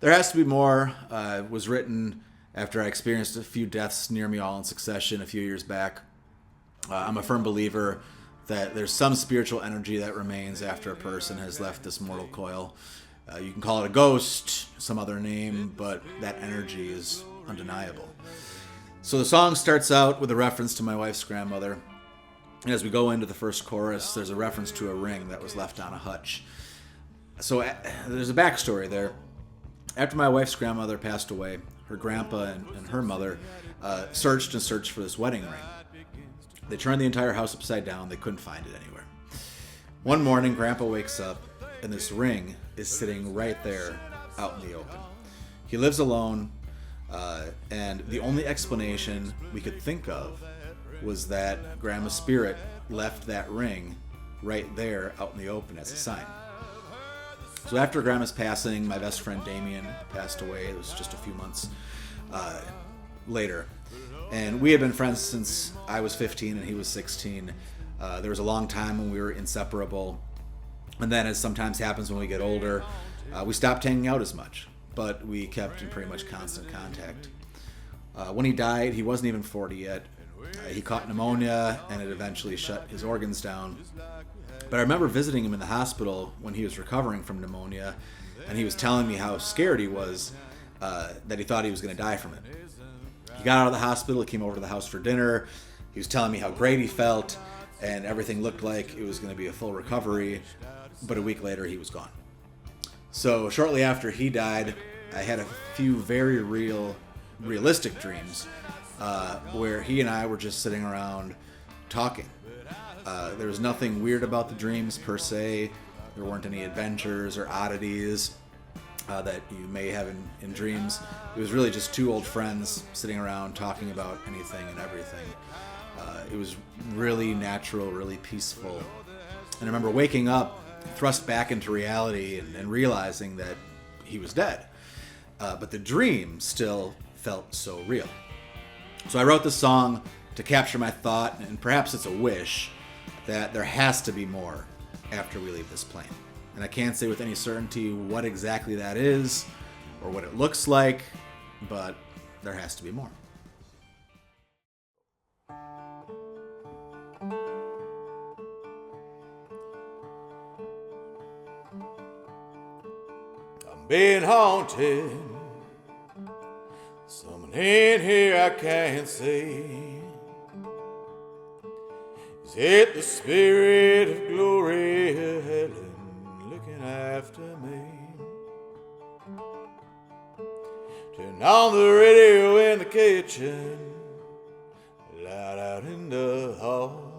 There Has to Be More was written after I experienced a few deaths near me all in succession a few years back. I'm a firm believer that there's some spiritual energy that remains after a person has left this mortal coil. You can call it a ghost, some other name, but that energy is undeniable. So the song starts out with a reference to my wife's grandmother. And as we go into the first chorus, there's a reference to a ring that was left on a hutch. So there's a backstory there. After my wife's grandmother passed away, her grandpa and her mother searched and searched for this wedding ring. They turned the entire house upside down. They couldn't find it anywhere. One morning, Grandpa wakes up, and this ring is sitting right there out in the open. He lives alone, and the only explanation we could think of was that Grandma's spirit left that ring right there out in the open as a sign. So after Grandma's passing, my best friend Damien passed away. It was just a few months later. And we had been friends since I was 15 and he was 16. There was a long time when we were inseparable. And then, as sometimes happens when we get older, we stopped hanging out as much. But we kept in pretty much constant contact. When he died, he wasn't even 40 yet. He caught pneumonia, and it eventually shut his organs down. But I remember visiting him in the hospital when he was recovering from pneumonia, and he was telling me how scared he was, that he thought he was going to die from it. He got out of the hospital, he came over to the house for dinner, he was telling me how great he felt, and everything looked like it was going to be a full recovery, but a week later he was gone. So shortly after he died, I had a few very realistic dreams, where he and I were just sitting around talking. There was nothing weird about the dreams per se. There weren't any adventures or oddities that you may have in dreams. It was really just two old friends sitting around talking about anything and everything. It was really natural, really peaceful. And I remember waking up, thrust back into reality, and realizing that he was dead. But the dream still felt so real. So I wrote this song to capture my thought, and perhaps it's a wish, that there has to be more after we leave this plane. And I can't say with any certainty what exactly that is or what it looks like, but there has to be more. I'm being haunted. Someone in here I can't see. Is it the spirit of glory, Helen, looking after me? Turn on the radio in the kitchen, loud out in the hall.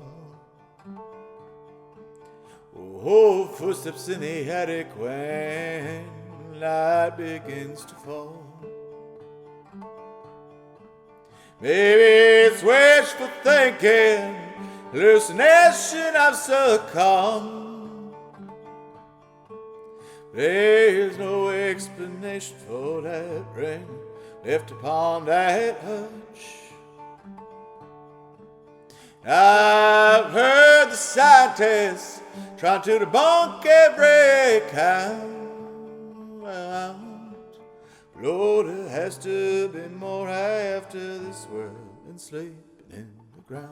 Oh, footsteps in the attic when light begins to fall. Maybe it's wishful thinking, hallucination I've succumbed. There's no explanation for that ring left upon that hutch. I've heard the scientists trying to debunk every count. Lord, there has to be more after this world than sleeping in the ground.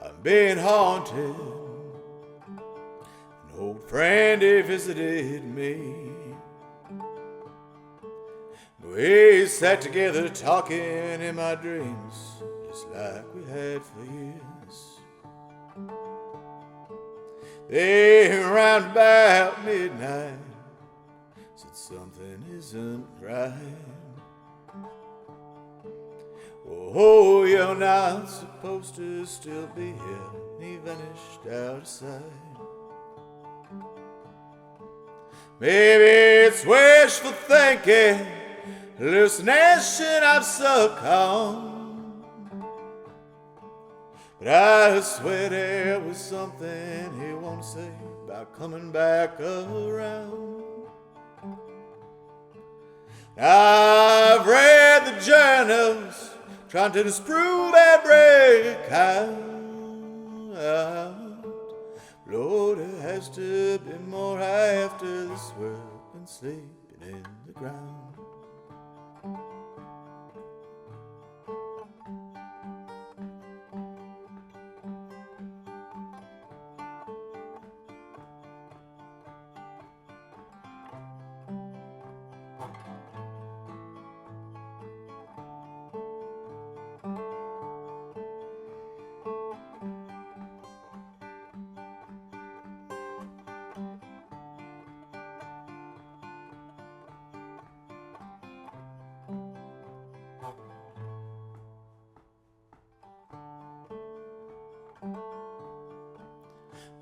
I'm being haunted. An old friend, he visited me. We sat together talking in my dreams, just like we had for years. Then around about midnight, said something isn't right. Oh, you're not supposed to still be here. And he vanished out of sight. Maybe it's wishful thinking, hallucination I've succumbed. But I swear there was something he wanted to say about coming back around. I've read the journals, trying to disprove every count. Lord, there has to be more after this world than sleeping in the ground.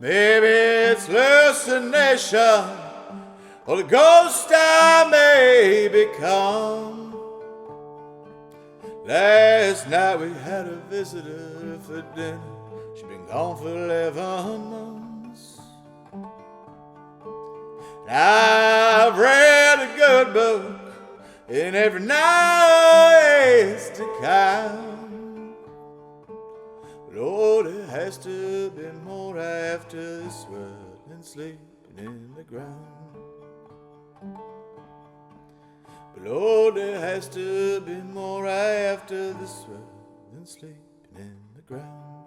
Maybe it's hallucination or the ghost I may become. Last night we had a visitor for dinner. She's been gone for 11 months. And I've read a good book, and every night is to count. Lord, there has to be more after this world than sleeping in the ground. But Lord, there has to be more after this world than sleeping in the ground.